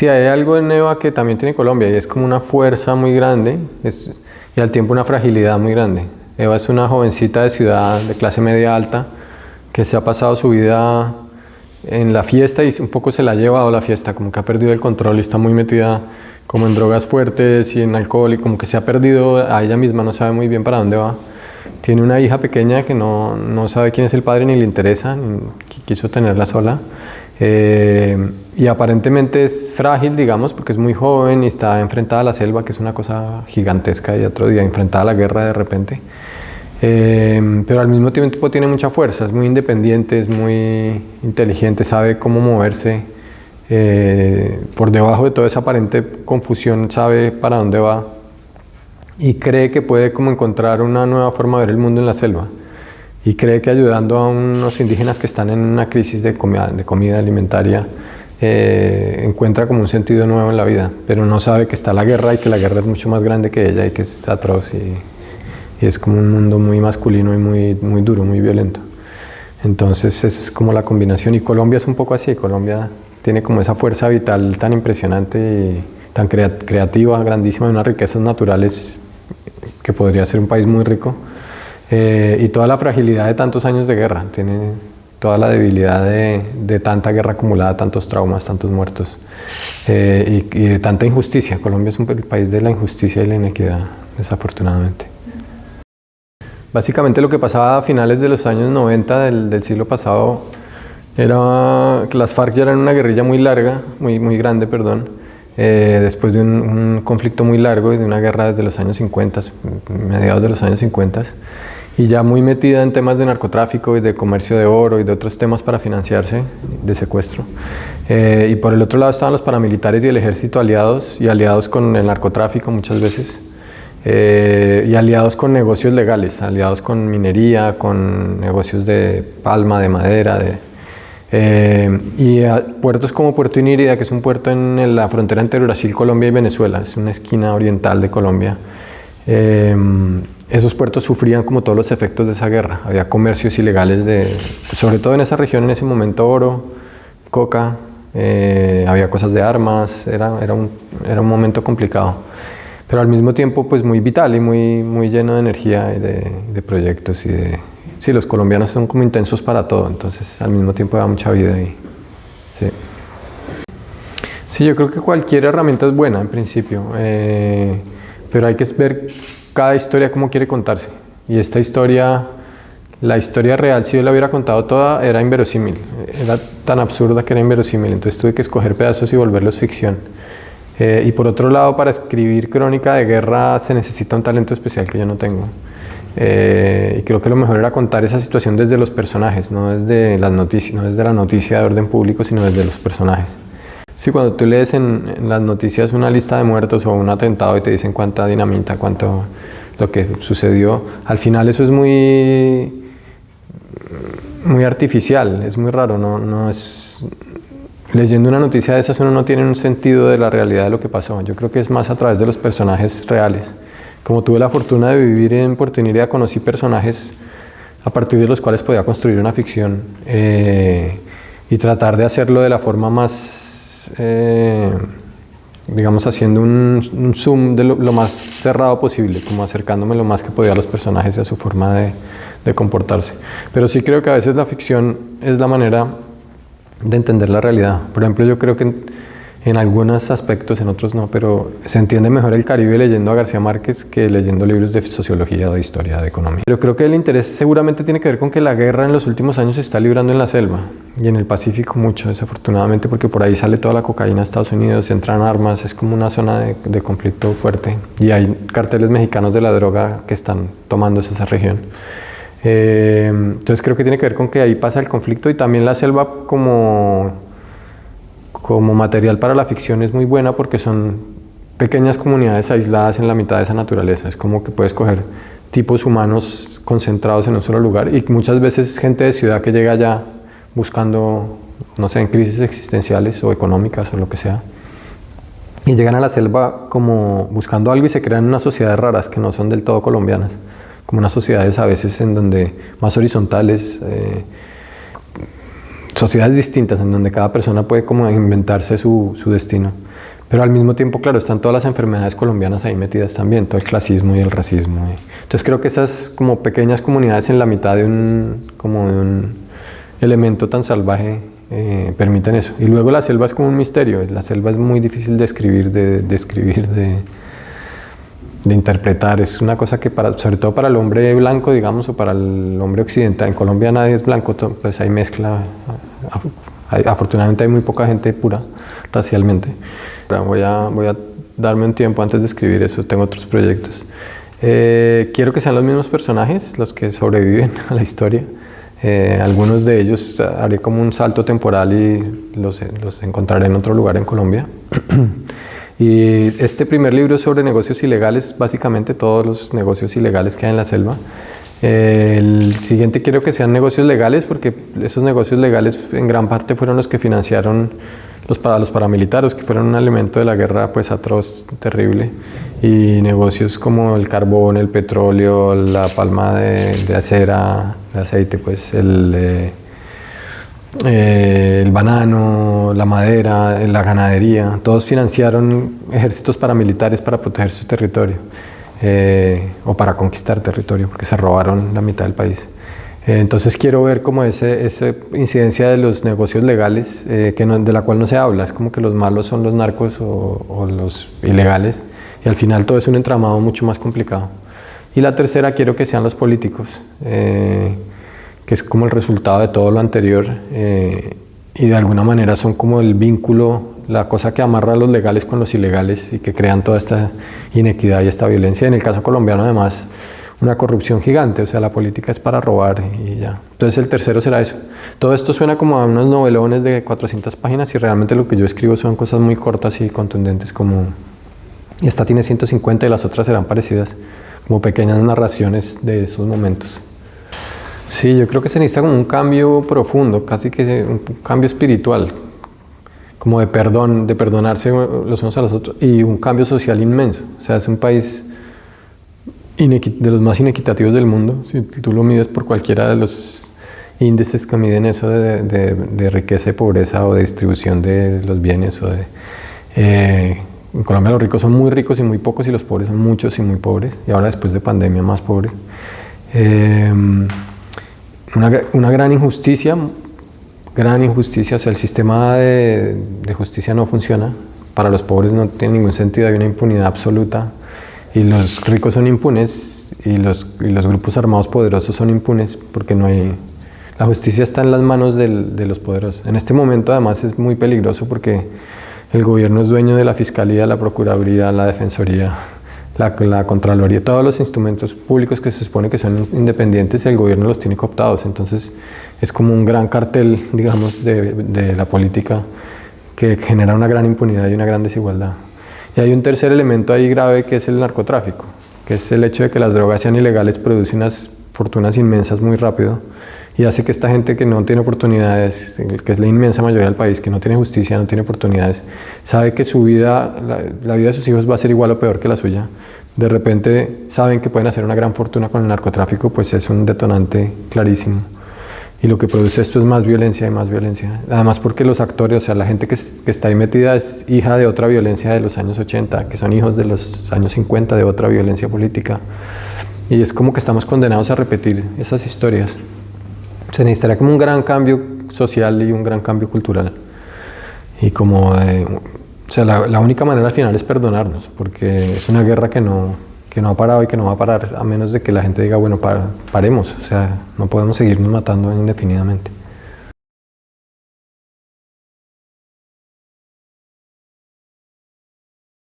Sí, hay algo en EVA que también tiene Colombia y es como una fuerza muy grande y al tiempo una fragilidad muy grande. EVA es una jovencita de ciudad de clase media alta que se ha pasado su vida en la fiesta y un poco se la ha llevado la fiesta, como que ha perdido el control y está muy metida como en drogas fuertes y en alcohol y como que se ha perdido a ella misma, no sabe muy bien para dónde va. Tiene una hija pequeña que no sabe quién es el padre ni le interesa, ni quiso tenerla sola. Y aparentemente es frágil, digamos, porque es muy joven y está enfrentada a la selva, que es una cosa gigantesca, y otro día enfrentada a la guerra de repente. Pero al mismo tiempo tiene mucha fuerza, es muy independiente, es muy inteligente, sabe cómo moverse. Por debajo de toda esa aparente confusión sabe para dónde va y cree que puede como encontrar una nueva forma de ver el mundo en la selva. Y cree que ayudando a unos indígenas que están en una crisis de comida alimentaria, encuentra como un sentido nuevo en la vida, pero no sabe que está la guerra y que la guerra es mucho más grande que ella y que es atroz y es como un mundo muy masculino y muy duro, muy violento. Entonces esa es como la combinación y Colombia es un poco así, Colombia tiene como esa fuerza vital tan impresionante y tan creativa, grandísima, de unas riquezas naturales que podría ser un país muy rico. Y toda la fragilidad de tantos años de guerra, tiene toda la debilidad de tanta guerra acumulada, tantos traumas, tantos muertos y de tanta injusticia. Colombia es el país de la injusticia y la inequidad, desafortunadamente. Básicamente lo que pasaba a finales de los años 90 del siglo pasado era que las FARC ya eran una guerrilla muy larga, muy grande, perdón, después de un conflicto muy largo y de una guerra desde los años 50, mediados de los años 50, y ya muy metida en temas de narcotráfico y de comercio de oro y de otros temas para financiarse, de secuestro. Y por el otro lado estaban los paramilitares y el ejército aliados con el narcotráfico muchas veces, y aliados con negocios legales, aliados con minería, con negocios de palma, de madera, y puertos como Puerto Inírida, que es un puerto en la frontera entre Brasil, Colombia y Venezuela, es una esquina oriental de Colombia. Esos puertos sufrían como todos los efectos de esa guerra. Había comercios ilegales, sobre todo en esa región en ese momento, oro, coca, había cosas de armas, era un momento complicado. Pero al mismo tiempo pues muy vital y muy lleno de energía y de proyectos. Sí, los colombianos son como intensos para todo, entonces al mismo tiempo da mucha vida. Sí, yo creo que cualquier herramienta es buena en principio, pero hay que ver cada historia cómo quiere contarse. Y esta historia, la historia real, si yo la hubiera contado toda, era inverosímil. Era tan absurda que era inverosímil, entonces tuve que escoger pedazos y volverlos ficción. Y por otro lado, para escribir crónica de guerra se necesita un talento especial que yo no tengo. Y creo que lo mejor era contar esa situación desde los personajes, no desde las noticias, no desde la noticia de orden público, sino desde los personajes. Sí, cuando tú lees en las noticias una lista de muertos o un atentado y te dicen cuánta dinamita, cuánto lo que sucedió, al final eso es muy artificial, es muy raro, no es... Leyendo una noticia de esas uno no tiene un sentido de la realidad de lo que pasó. Yo creo que es más a través de los personajes reales. Como tuve la fortuna de vivir en Puerto Inírida, conocí personajes a partir de los cuales podía construir una ficción y tratar de hacerlo de la forma más, digamos, haciendo un zoom de lo más cerrado posible, como acercándome lo más que podía a los personajes y a su forma de comportarse. Pero sí creo que a veces la ficción es la manera de entender la realidad. Por ejemplo, yo creo que en algunos aspectos, en otros no, pero se entiende mejor el Caribe leyendo a García Márquez que leyendo libros de sociología, de historia, de economía. Pero creo que el interés seguramente tiene que ver con que la guerra en los últimos años se está librando en la selva y en el Pacífico mucho, desafortunadamente, porque por ahí sale toda la cocaína a Estados Unidos, entran armas, es como una zona de conflicto fuerte y hay carteles mexicanos de la droga que están tomando esa región. Entonces creo que tiene que ver con que ahí pasa el conflicto y también la selva como material para la ficción es muy buena porque son pequeñas comunidades aisladas en la mitad de esa naturaleza. Es como que puedes coger tipos humanos concentrados en un solo lugar y muchas veces gente de ciudad que llega allá buscando, no sé, en crisis existenciales o económicas o lo que sea, y llegan a la selva como buscando algo y se crean unas sociedades raras que no son del todo colombianas, como unas sociedades a veces en donde más horizontales, sociedades distintas en donde cada persona puede como inventarse su destino. Pero al mismo tiempo, claro, están todas las enfermedades colombianas ahí metidas también, todo el clasismo y el racismo. Entonces creo que esas como pequeñas comunidades en la mitad de como de un elemento tan salvaje permiten eso. Y luego la selva es como un misterio, la selva es muy difícil de escribir, de interpretar. Es una cosa que sobre todo para el hombre blanco, digamos, o para el hombre occidental, en Colombia nadie es blanco, pues hay mezcla. Afortunadamente hay muy poca gente pura racialmente. Voy a darme un tiempo antes de escribir eso, tengo otros proyectos. Quiero que sean los mismos personajes los que sobreviven a la historia. Algunos de ellos haré como un salto temporal y los encontraré en otro lugar en Colombia. Y este primer libro es sobre negocios ilegales, básicamente todos los negocios ilegales que hay en la selva. El siguiente quiero que sean negocios legales, porque esos negocios legales en gran parte fueron los que financiaron los paramilitares, que fueron un elemento de la guerra pues atroz, terrible, y negocios como el carbón, el petróleo, la palma de acera, de aceite, pues el banano, la madera, la ganadería, todos financiaron ejércitos paramilitares para proteger su territorio. O para conquistar territorio, porque se robaron la mitad del país. Entonces quiero ver como esa incidencia de los negocios legales, de la cual no se habla. Es como que los malos son los narcos o los ilegales, y al final todo es un entramado mucho más complicado. Y la tercera quiero que sean los políticos, que es como el resultado de todo lo anterior, y de alguna manera son como el vínculo, la cosa que amarra a los legales con los ilegales y que crean toda esta inequidad y esta violencia. En el caso colombiano, además, una corrupción gigante, o sea, la política es para robar y ya. Entonces el tercero será eso. Todo esto suena como a unos novelones de 400 páginas y realmente lo que yo escribo son cosas muy cortas y contundentes, como esta tiene 150 y las otras serán parecidas, como pequeñas narraciones de esos momentos. Sí, yo creo que se necesita como un cambio profundo, casi que un cambio espiritual, como de perdón, de perdonarse los unos a los otros, y un cambio social inmenso. O sea, es un país de los más inequitativos del mundo, si tú lo mides por cualquiera de los índices que miden eso de riqueza y pobreza o de distribución de los bienes. En Colombia los ricos son muy ricos y muy pocos, y los pobres son muchos y muy pobres, y ahora después de pandemia más pobres. Una gran injusticia, o sea, el sistema de justicia no funciona, para los pobres no tiene ningún sentido, hay una impunidad absoluta, y los ricos son impunes, y los grupos armados poderosos son impunes, porque la justicia está en las manos de los poderosos. En este momento además es muy peligroso porque el gobierno es dueño de la Fiscalía, la Procuraduría, la Defensoría, la Contraloría, todos los instrumentos públicos que se supone que son independientes, el gobierno los tiene cooptados. Entonces es como un gran cartel, digamos, de la política que genera una gran impunidad y una gran desigualdad. Y hay un tercer elemento ahí grave, que es el narcotráfico, que es el hecho de que las drogas sean ilegales, produce unas fortunas inmensas muy rápido y hace que esta gente que no tiene oportunidades, que es la inmensa mayoría del país, que no tiene justicia, no tiene oportunidades, sabe que su vida, la vida de sus hijos va a ser igual o peor que la suya. De repente saben que pueden hacer una gran fortuna con el narcotráfico, pues es un detonante clarísimo. Y lo que produce esto es más violencia y más violencia. Además porque los actores, o sea, la gente que está ahí metida es hija de otra violencia de los años 80, que son hijos de los años 50 de otra violencia política. Y es como que estamos condenados a repetir esas historias. Se necesitaría como un gran cambio social y un gran cambio cultural. Y como, o sea, la única manera al final es perdonarnos, porque es una guerra que no ha parado y que no va a parar, a menos de que la gente diga, bueno, paremos, o sea, no podemos seguirnos matando indefinidamente.